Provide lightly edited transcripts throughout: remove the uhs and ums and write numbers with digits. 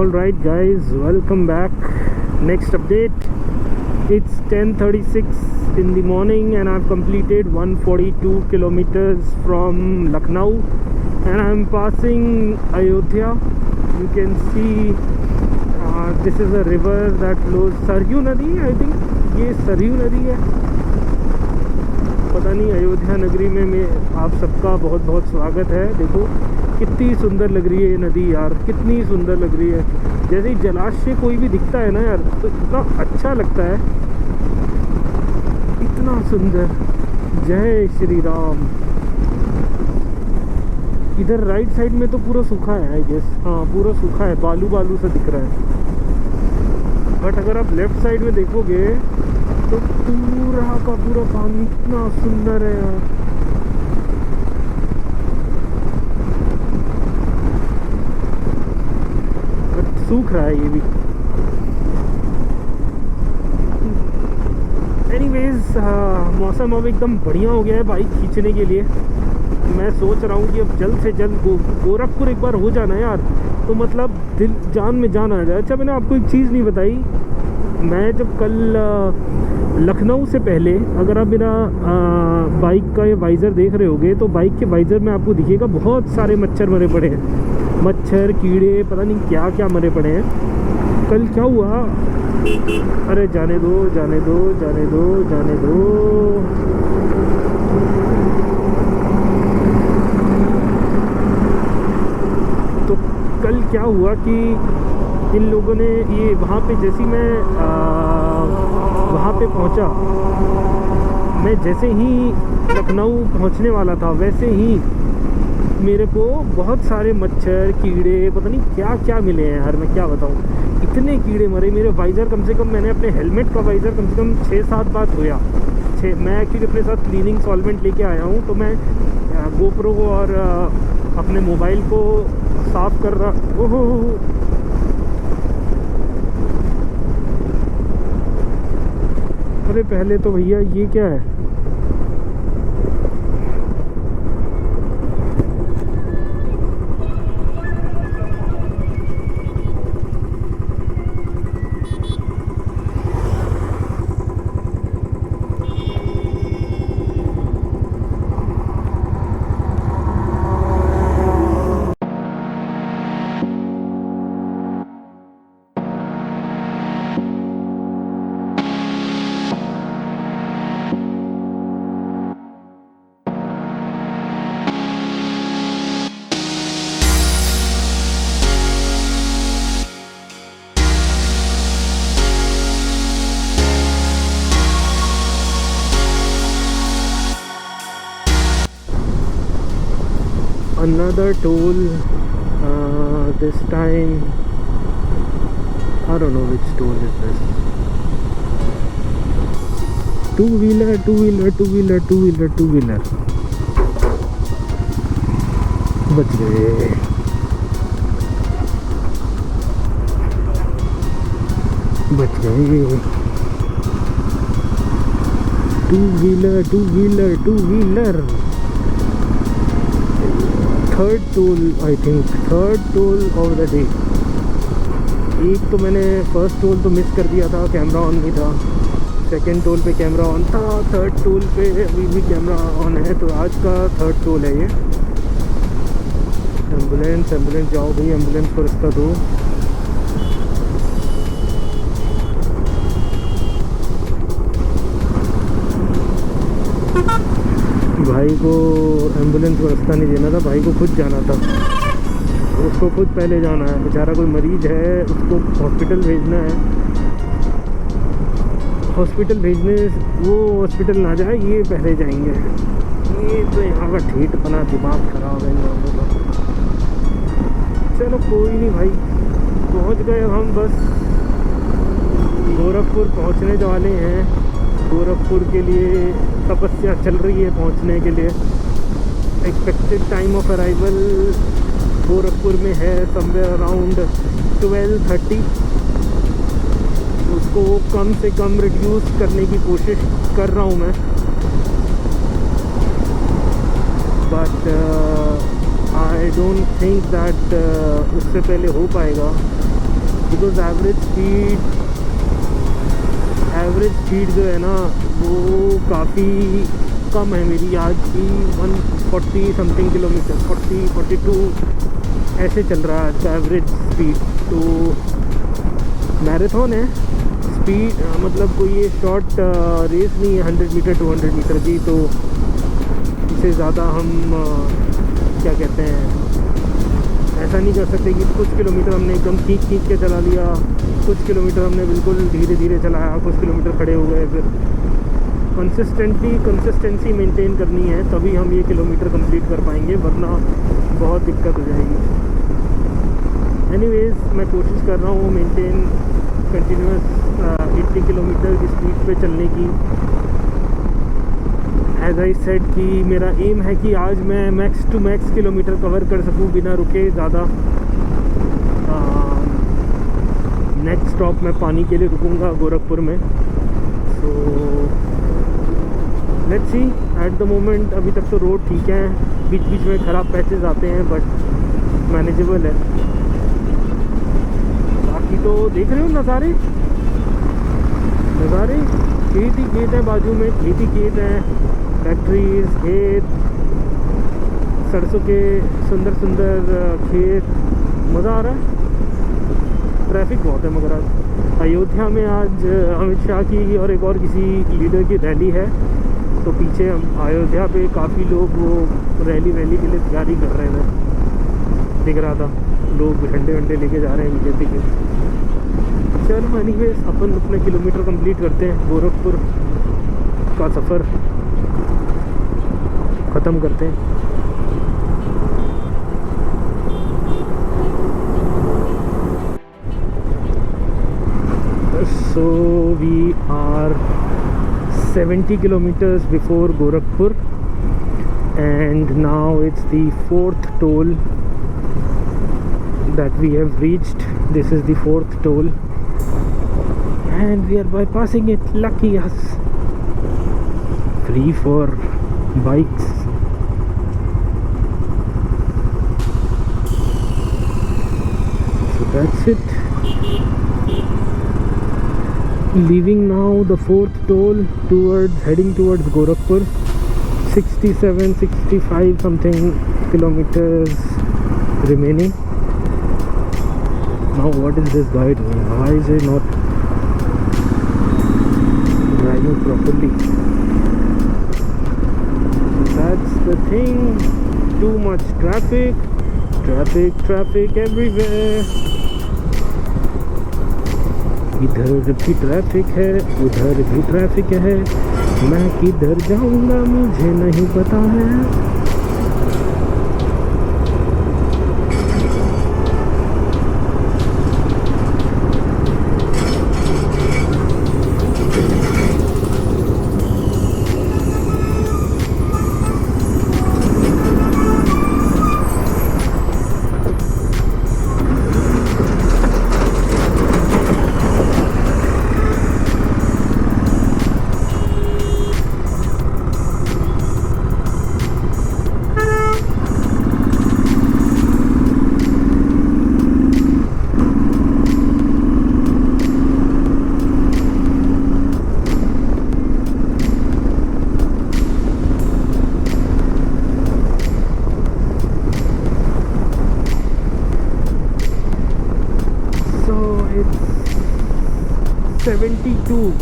All right, guys, welcome back. Next update. It's 10:36 in the morning, and I've completed 142 kilometers from Lucknow, and I'm passing Ayodhya. You can see this is a river that flows. Saryu नदी, I think ये सरयू नदी है. पता नहीं. अयोध्या नगरी में मैं आप सबका बहुत बहुत स्वागत है. देखो कितनी सुंदर लग रही है ये नदी यार, कितनी सुंदर लग रही है. जैसे ही जलाशय कोई भी दिखता है ना यार, तो इतना अच्छा लगता है, इतना सुंदर. जय श्री राम. इधर राइट साइड में तो पूरा सूखा है आई गेस. हाँ, पूरा सूखा है, बालू बालू सा दिख रहा है. बट अगर आप लेफ्ट साइड में देखोगे तो पूरा का पूरा पानी इतना सुंदर है यार. सूख रहा है ये भी. एनीवेज, मौसम अब एकदम बढ़िया हो गया है बाइक खींचने के लिए. मैं सोच रहा हूँ कि अब जल्द से जल्द गोरखपुर एक बार हो जाना यार, तो मतलब दिल जान में जान आ जाए. अच्छा, मैंने आपको एक चीज़ नहीं बताई. मैं जब कल लखनऊ से पहले, अगर आप मेरा बाइक का ये वाइज़र देख रहे होगे, तो बाइक के वाइज़र में आपको दिखेगा बहुत सारे मच्छर मरे पड़े हैं. मच्छर, कीड़े, पता नहीं क्या क्या मरे पड़े हैं. कल क्या हुआ? अरे जाने दो जाने दो जाने दो जाने दो. तो कल क्या हुआ कि इन लोगों ने ये वहाँ पे, जैसे मैं वहाँ पे पहुँचा, मैं जैसे ही लखनऊ पहुँचने वाला था, वैसे ही मेरे को बहुत सारे मच्छर, कीड़े, पता नहीं क्या क्या मिले हैं यार. मैं क्या बताऊँ, इतने कीड़े मरे. मेरे वाइज़र कम से कम, मैंने अपने हेलमेट का वाइज़र कम से कम 6-7 बार धोया. मैं एक्चुअली अपने साथ क्लीनिंग सॉल्वेंट लेके आया हूँ, तो मैं गोप्रो और अपने मोबाइल को साफ़ कर रहा. ओहो, अरे पहले तो भैया ये क्या है? Another toll, this time I don't know which toll is this. Two-wheeler, two-wheeler, two-wheeler, two-wheeler, two-wheeler. बच गए. बच गए. Two-wheeler, two-wheeler, two-wheeler. Third toll, I think third toll of the day. एक तो मैंने फर्स्ट टोल तो मिस कर दिया था, कैमरा ऑन नहीं था. सेकंड टोल पे कैमरा ऑन था, थर्ड टोल पे अभी भी कैमरा ऑन है. तो आज का थर्ड टोल है ये. एम्बुलेंस, एम्बुलेंस जाओ भाई, एम्बुलेंस को रास्ता दो. भाई को एम्बुलेंस को रास्ता नहीं देना था, भाई को खुद जाना था. उसको खुद पहले जाना है. बेचारा कोई मरीज है, उसको हॉस्पिटल भेजना है. हॉस्पिटल भेजने, वो हॉस्पिटल ना जाए, ये पहले जाएंगे. ये तो यहाँ का ठेठ बना, दिमाग ख़राब है इन लोगों का. चलो कोई नहीं भाई, पहुँच गए हम. बस गोरखपुर पहुँचने वाले हैं. गोरखपुर के लिए तपस्या चल रही है पहुंचने के लिए. Expected time of arrival Gorakhpur में है समवेयर अराउंड 12:30. उसको कम से कम रिड्यूस करने की कोशिश कर रहा हूं मैं, but I don't think that उससे पहले हो पाएगा. बिकॉज एवरेज स्पीड जो है ना वो काफ़ी कम है मेरी आज की। 140 समथिंग किलोमीटर, 42 ऐसे चल रहा है आज का एवरेज स्पीड। तो मैराथन है, स्पीड मतलब कोई ये शॉर्ट रेस नहीं है 100 मीटर 200 मीटर की। तो इससे ज़्यादा हम क्या कहते हैं, ऐसा नहीं कर सकते कि कुछ किलोमीटर हमने एकदम खींच के चला लिया, कुछ किलोमीटर हमने बिल्कुल धीरे धीरे चलाया, कुछ किलोमीटर खड़े हो गए। फिर कंसिस्टेंसी मेंटेन करनी है, तभी हम ये किलोमीटर कंप्लीट कर पाएंगे, वरना बहुत दिक्कत हो जाएगी। एनीवेज, मैं कोशिश कर रहा हूँ मेंटेन कंटिन्यूस 80 किलोमीटर की स्पीड पे चलने की। एज आई सेड कि मेरा एम है कि आज मैं max to max kilometre cover कर सकूं बिना रुके ज़्यादा। नेक्स्ट स्टॉप मैं पानी के लिए रुकूंगा गोरखपुर में। So let's see, at the moment अभी तक तो रोड ठीक है, बीच बीच में ख़राब पैचेस आते हैं बट मैनेजेबल है। बाकी तो देख रहे हो नज़ारे, खेत ही खेत है, बाजू में खेत ही खेत है, फैक्ट्रीज, खेत, सरसों के सुंदर सुंदर खेत, मज़ा आ रहा है। ट्रैफिक बहुत है मगर आज अयोध्या में आज अमित शाह की और एक और किसी लीडर की रैली है। तो पीछे हम अयोध्या पे काफ़ी लोग वो रैली के लिए तैयारी कर रहे हैं, दिख रहा था, लोग झंडे वंडे लेके जा रहे हैं बीजेपी के। चलो एनीवेज, अपन अपने किलोमीटर कंप्लीट करते हैं, गोरखपुर का सफ़र ख़त्म करते हैं। So we are 70 kilometers before Gorakhpur and now it's the 4th toll that we have reached. This is the 4th toll and we are bypassing it. Lucky us. Free for bikes. So that's it. Leaving now the 4th toll heading towards Gorakhpur. 65 something kilometers remaining. Now what is this guy doing? Why is he not driving properly? That's the thing. Too much traffic everywhere. इधर भी traffic है, उधर भी traffic है, मैं किधर जाऊंगा मुझे नहीं पता है।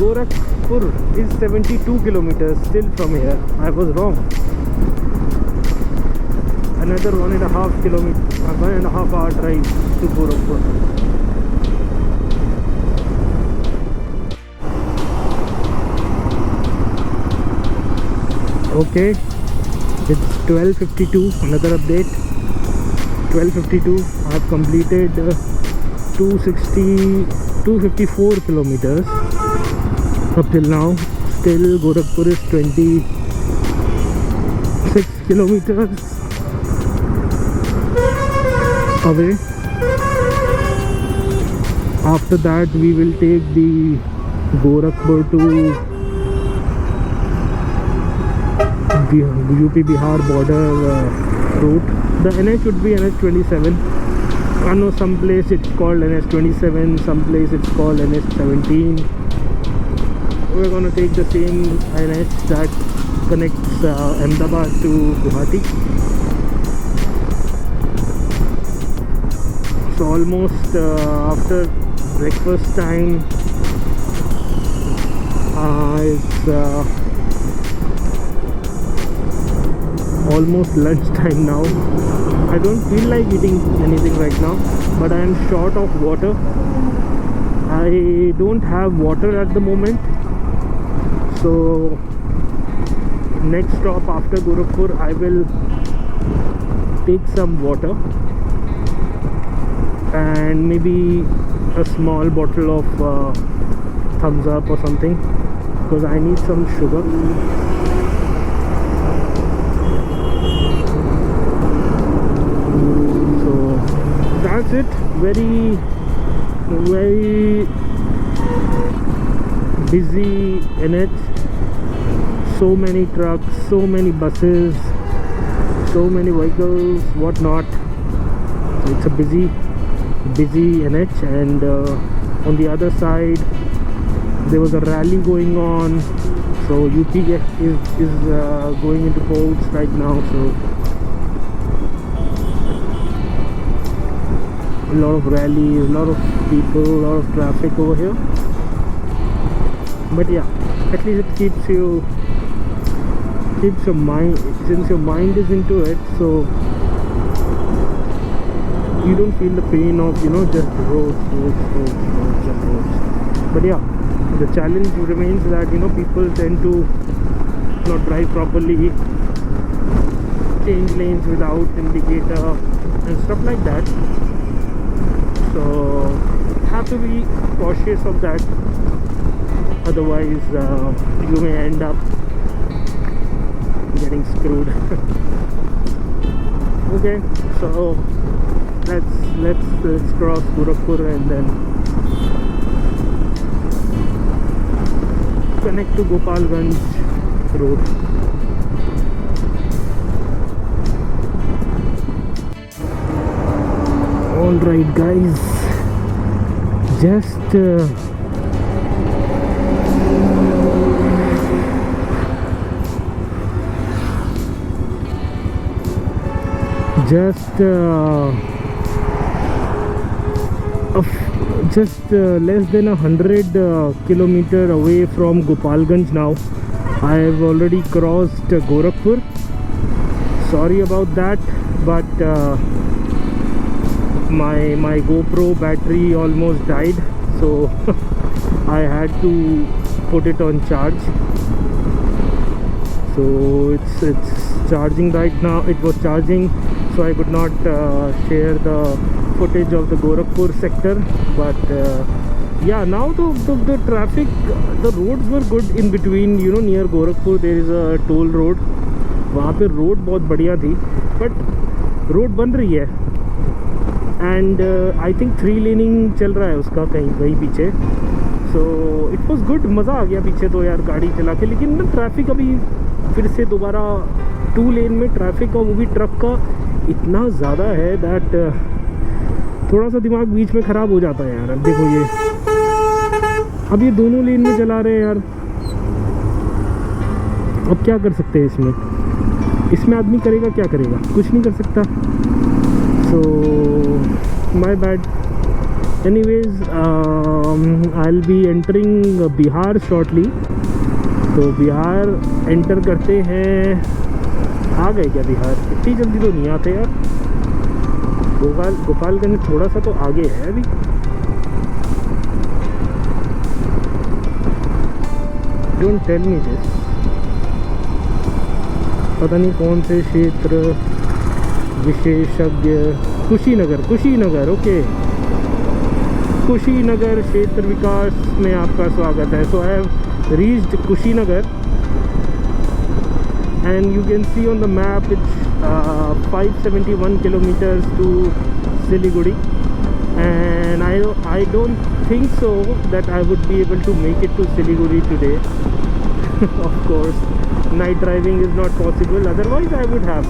Gorakhpur is 72 kilometers still from here. I was wrong. Another 1.5 hour drive to Gorakhpur. Okay, it's 12:52. Another update. 12:52. I've completed 254 kilometers up till now. Still Gorakhpur is 26 kilometers away. After that we will take the Gorakhpur to UP Bihar border route. The NH would be NH 27. I know some place it's called NS27, some place it's called NS17. We're gonna take the same NH that connects Ahmedabad to Guwahati. So almost after breakfast time, it's almost lunch time now. I don't feel like eating anything right now, but I am short of water. I don't have water at the moment, so next stop after Gorakhpur I will take some water and maybe a small bottle of Thumbs Up or something, because I need some sugar. So that's it. Very busy NH. So many trucks, so many buses, so many vehicles, whatnot. It's a busy NH, and on the other side there was a rally going on, so UP is going into polls right now, so a lot of rallies, a lot of people, a lot of traffic over here. But yeah, at least it keeps your mind, since your mind is into it, so you don't feel the pain of, you know, just roads and roads. But yeah, the challenge remains that, you know, people tend to not drive properly, change lanes without indicator and stuff like that. So have to be cautious of that, otherwise you may end up getting screwed. Okay, so let's cross Gorakhpur and then connect to Gopalganj road. All right, guys, just less than 100 kilometer away from Gopalganj now. I have already crossed Gorakhpur. Sorry about that, but my GoPro battery almost died, so I had to put it on charge. So it's charging right now. It was charging, so I could not share the footage of the Gorakhpur sector, but yeah, now the traffic, the roads were good in between, you know, near Gorakhpur there is a toll road, वहाँ पे road बहुत बढ़िया थी, but road बन रही है and I think 3 laning चल रहा है उसका कहीं पीछे, सो इट वाज गुड, मज़ा आ गया पीछे तो यार गाड़ी चला के। लेकिन ना ट्रैफिक अभी फिर से दोबारा 2 लेन में ट्रैफिक का, वो भी ट्रक का इतना ज़्यादा है दैट थोड़ा सा दिमाग बीच में ख़राब हो जाता है यार। अब देखो अब ये दोनों लेन में चला रहे हैं यार, अब क्या कर सकते हैं इसमें आदमी करेगा क्या करेगा, कुछ नहीं कर सकता। So my bad. Anyways I will be entering Bihar shortly, तो बिहार एंटर करते हैं। आ गए क्या बिहार? इतनी जल्दी तो नहीं आते यार। गोपालगंज थोड़ा सा तो आगे है अभी। Don't tell me this. पता नहीं कौन से क्षेत्र विशेषज्ञ, कुशीनगर, ओके, कुशीनगर क्षेत्र विकास में आपका स्वागत है। So I have reached Kushinagar and you can see on the map it's 571 kilometers to Siliguri, and I don't think so that I would be able to make it to Siliguri today. Of course, night driving is not possible, otherwise I would have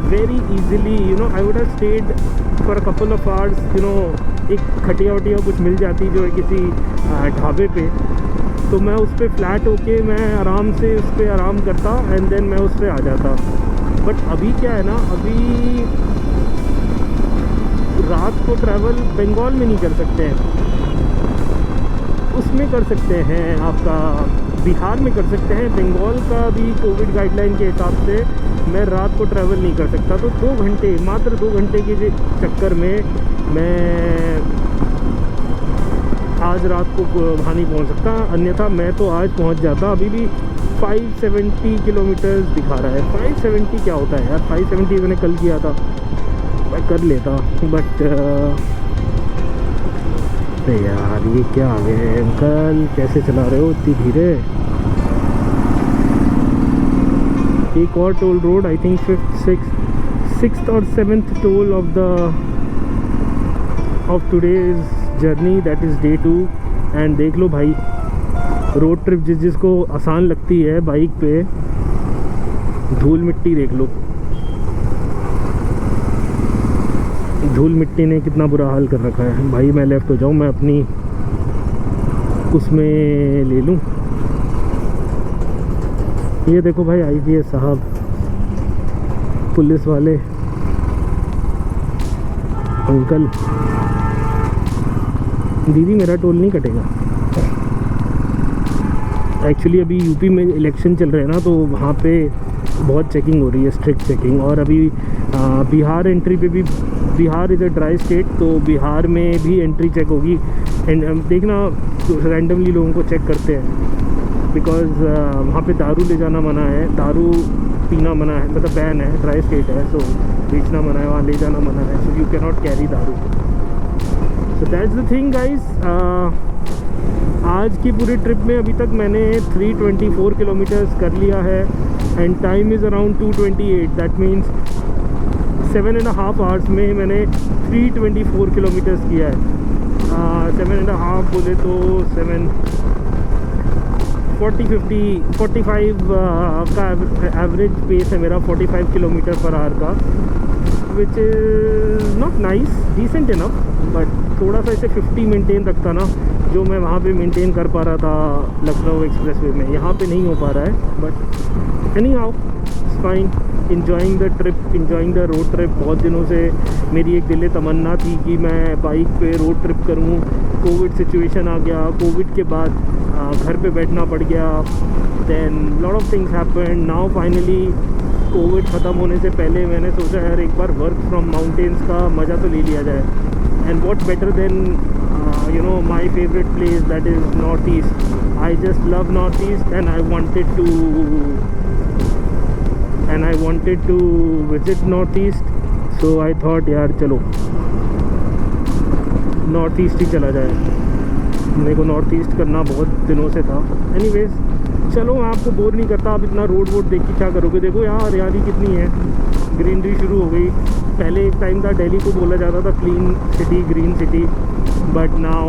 very easily, you know, I would have stayed for a couple of hours, you know, एक खटिया वटिया कुछ मिल जाती जो है किसी ढाबे पे, तो मैं उस पर फ्लैट होके मैं आराम से उस पर आराम करता एंड देन मैं उस पर आ जाता। बट अभी क्या है ना, अभी रात को ट्रैवल बंगाल में नहीं कर सकते हैं, उसमें कर सकते हैं, आपका बिहार में कर सकते हैं। बंगाल का भी कोविड गाइडलाइन के हिसाब से मैं रात को ट्रैवल नहीं कर सकता, तो 2 घंटे, मात्र 2 घंटे के चक्कर में मैं आज रात को वहाँ नहीं पहुँच सकता, अन्यथा मैं तो आज पहुँच जाता। अभी भी 570 किलोमीटर्स दिखा रहा है। 570 क्या होता है यार, 570 मैंने कल किया था, मैं कर लेता, बट अरे यार ये क्या आ गए अंकल, कैसे चला रहे हो इतनी धीरे। एक और toll road, I think 5th, 6th और 7th toll of today's journey, that is day 2। And देख लो भाई, रोड ट्रिप जिसको आसान लगती है बाइक पे, धूल मिट्टी देख लो, धूल मिट्टी ने कितना बुरा हाल कर रखा है। भाई मैं लेफ़्ट हो जाऊँ, मैं अपनी उसमें ले लूँ। ये देखो भाई IPS साहब, पुलिस वाले अंकल। दीदी मेरा टोल नहीं कटेगा। एक्चुअली अभी यूपी में इलेक्शन चल रहे हैं ना, तो वहाँ पे बहुत चेकिंग हो रही है, स्ट्रिक्ट चेकिंग। और अभी बिहार एंट्री पे भी, Bihar is a dry state, तो बिहार में भी एंट्री चेक होगी। एंड देखना, रैंडमली लोगों को चेक करते हैं, बिकॉज़ वहाँ पे दारू ले जाना मना है, दारू पीना मना है, मतलब बैन है, ड्राई स्टेट है, सो बेचना मना है, वहाँ ले जाना मना है, so you can not carry दारू। So that's the thing guys. आज की पूरी ट्रिप में अभी तक मैंने 324 किलोमीटर्स कर लिया है, and time is around 2:28, that means 7.5 hours में मैंने 324 किलोमीटर्स किया है। 7.5 बोले तो 45 का एवरेज पेस है मेरा, 45 किलोमीटर पर आवर का, which is not nice, decent enough, but थोड़ा सा इसे 50 मेंटेन रखता ना, जो मैं वहाँ पे मेंटेन कर पा रहा था लखनऊ एक्सप्रेसवे में, यहाँ पे नहीं हो पा रहा है। But any how it's fine, enjoying the trip, enjoying the road trip. बहुत दिनों से मेरी एक दिल तमन्ना थी कि मैं बाइक पे रोड ट्रिप करूं। कोविड सिचुएशन आ गया, कोविड के बाद घर पे बैठना पड़ गया, then lot of things happened. Now finally COVID ख़त्म होने से पहले मैंने सोचा यार एक बार वर्क फ्रॉम माउंटेन्स का मज़ा तो ले लिया जाए। And what better than you know, my favorite place, that is Northeast. I just love Northeast, and I wanted to visit Northeast, so I thought यार चलो Northeast ही चला जाए। मेरे को Northeast करना बहुत दिनों से था। Anyways, चलो मैं आपको बोर नहीं करता। आप इतना रोड वोड देख के क्या करोगे, देखो यहाँ हरियाली कितनी है, ग्रीनरी शुरू हो गई। पहले एक टाइम था दिल्ली को बोला जाता था clean city, green city, but now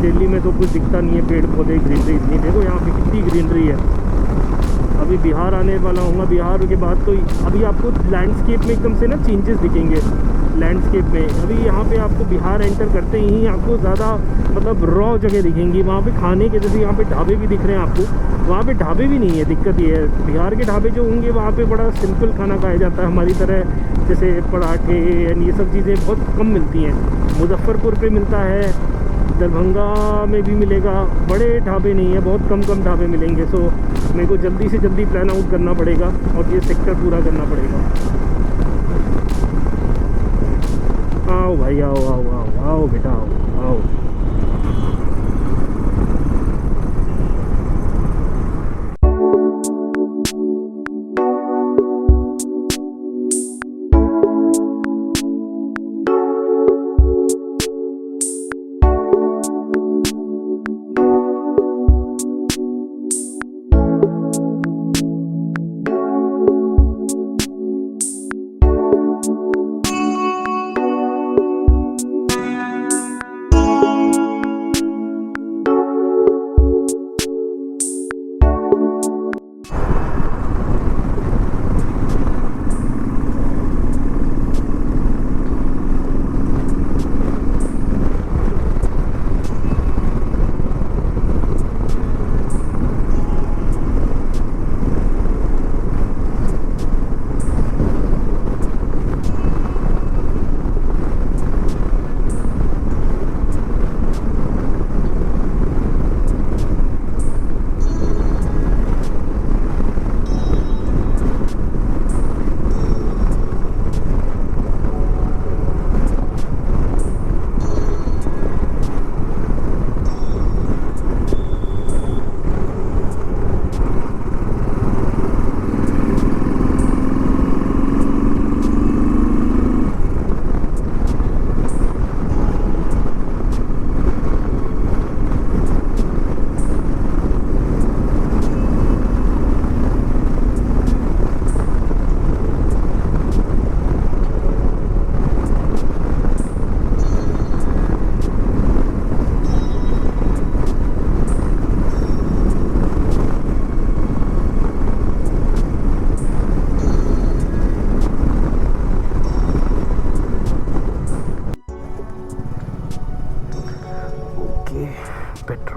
Delhi में तो कुछ दिखता नहीं है, पेड़ पौधे, ग्रीनरी इतनी। देखो यहाँ पे कितनी ग्रीनरी है। अभी बिहार आने वाला हूँ, बिहार के बाद तो अभी आपको लैंडस्केप में एकदम से ना चेंजेस दिखेंगे लैंडस्केप में। अभी यहाँ पे आपको बिहार एंटर करते ही आपको ज़्यादा मतलब रॉ जगह दिखेंगी। वहाँ पे खाने के, जैसे यहाँ पे ढाबे भी दिख रहे हैं आपको, वहाँ पे ढाबे भी नहीं है। दिक्कत ये है, बिहार के ढाबे जो होंगे वहाँ पे बड़ा सिंपल खाना खाया जाता है, हमारी तरह जैसे पराठे एंड ये सब चीज़ें बहुत कम मिलती हैं। मुजफ्फरपुर पे मिलता है, दरभंगा में भी मिलेगा, बड़े ढाबे नहीं है, बहुत कम ढाबे मिलेंगे। सो मेरे को जल्दी से जल्दी प्लान आउट करना पड़ेगा और ये सेक्टर पूरा करना पड़ेगा। आओ भाई, आओ आओ आओ आओ बेटा, आओ आओ।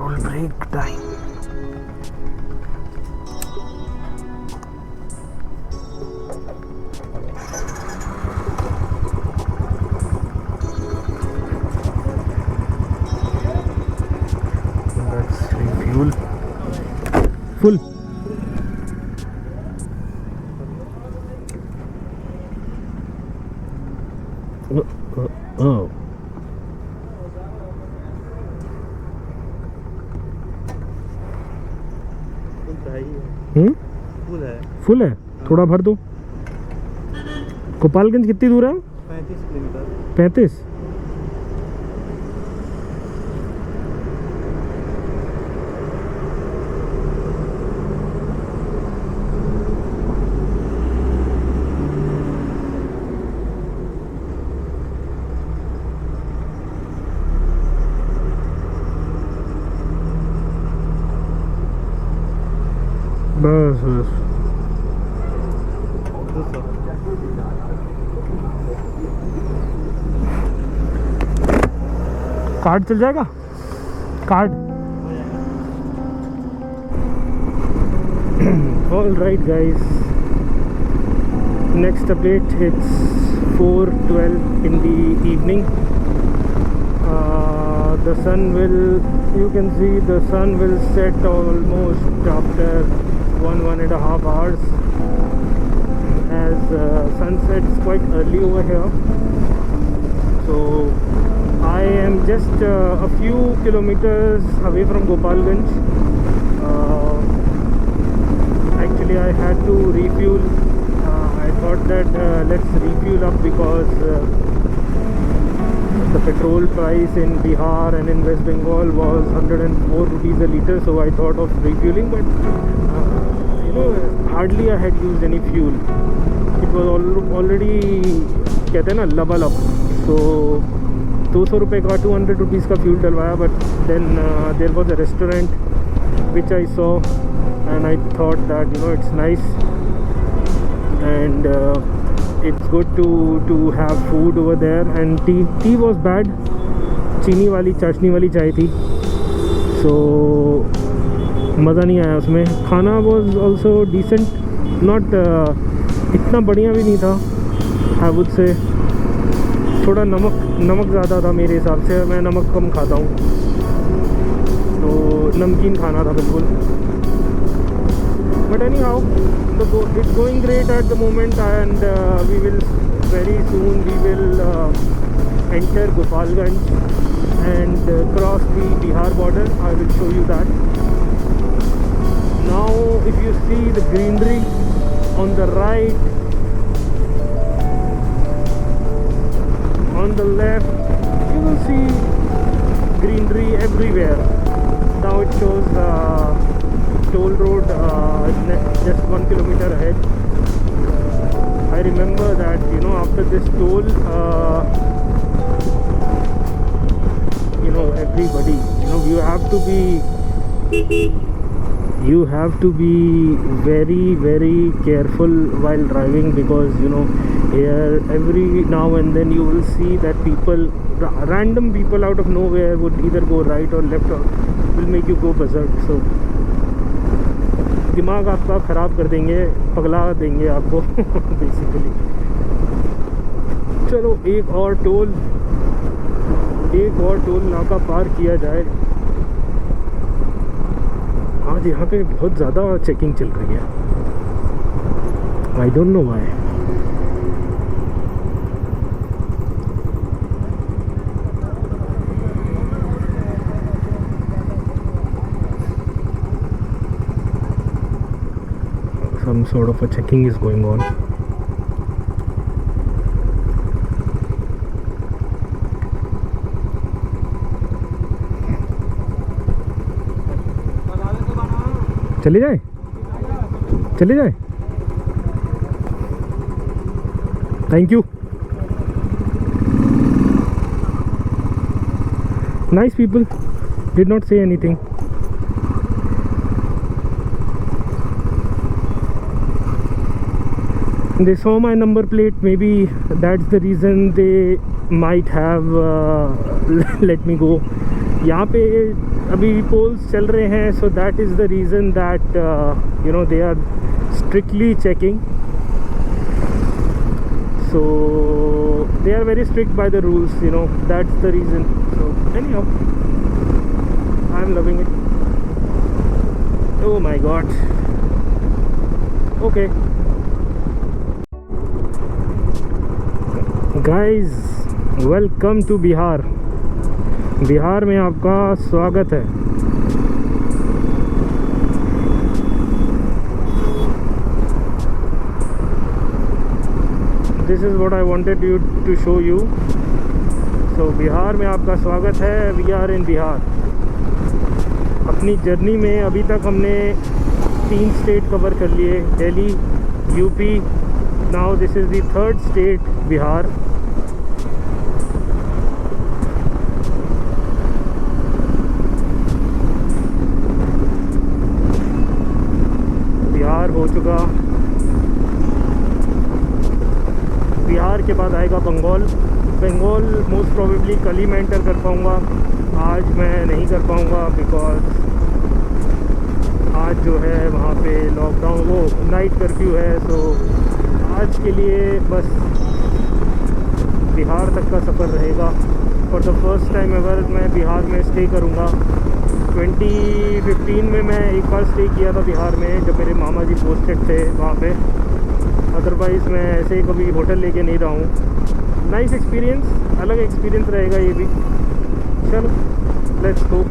petrol break time. Let's refuel. Full. Oh. Full है, थोड़ा भर दो। गोपालगंज कितनी दूर है? 35 किलोमीटर। 35। बस बस कार्ड चल जाएगा, card. All right guys, next update, it's 4:12 in the evening. The sun will, you can see the sun will set almost after one and a half hours, as sunset is quite early over here. So I am just a few kilometers away from Gopalganj. Actually I had to refuel. I thought that let's refuel up because the petrol price in Bihar and in West Bengal was 104 rupees a litre, so I thought of refueling, but you know, hardly I had used any fuel. It was already, कहते हैं ना, level up. So 200 रुपये का 200 rupees का fuel डलवाया, but then there was a restaurant which I saw and I thought that, you know, it's nice and it's good to have food over there. And tea was bad, चीनी वाली चाशनी वाली चाय थी, so मज़ा नहीं आया उसमें. खाना was also decent, not इतना बढ़िया भी नहीं था. I would say थोड़ा नमक ज़्यादा था मेरे हिसाब से, मैं नमक कम खाता हूँ, तो नमकीन खाना था बिल्कुल. But anyhow, it's going great at the moment, and we will very soon enter Gopalganj and cross the Bihar border. I will show you that. Now if you see the greenery on the right, on the left, you will see greenery everywhere. Now it shows toll road just 1 kilometer ahead. I remember that, you know, after this toll, you know, everybody, you know, you have to be very, very careful while driving, because, you know, here every now and then you will see that random people out of nowhere would either go right or left, or will make you go berserk. So दिमाग आपका ख़राब कर देंगे, पगला देंगे आपको basically. चलो एक और टोल नाका पार किया जाए. आज यहाँ पे बहुत ज़्यादा चेकिंग चल रही है. I don't know why. Some sort of a checking is going on. चले जाए. Thank you. Nice people, did not say anything. They saw my number plate, maybe that's the reason they might have let me go. यहाँ पे अभी poles चल रहे हैं, so that is the reason that you know they are strictly checking. So they are very strict by the rules, you know, that's the reason. So anyhow, I'm loving it. Oh my god. Okay guys, welcome to Bihar. Bihar में आपका स्वागत है. This is what I wanted you to show you. So Bihar में आपका स्वागत है. We are in Bihar. अपनी journey में अभी तक हमने 3 स्टेट कवर कर लिए. Delhi, UP. Now this is the 3rd state, Bihar. Bihar हो चुका. बिहार के बाद आएगा बंगाल. बंगाल मोस्ट प्रोबेबली कल ही मैं एंटर कर पाऊँगा. आज मैं नहीं कर पाऊँगा बिकॉज आज जो है वहाँ पे लॉकडाउन, वो नाइट कर्फ्यू है. तो आज के लिए बस बिहार तक का सफ़र रहेगा. For the first time ever मैं बिहार में स्टे करूँगा. 2015 में मैं एक बार स्टे किया था बिहार में, जब मेरे मामा जी पोस्टेड थे वहाँ पे. अदरवाइज़ मैं ऐसे ही कभी होटल लेके नहीं रहा हूँ. नाइस एक्सपीरियंस, अलग एक्सपीरियंस रहेगा ये भी. चलो लेट्स गो.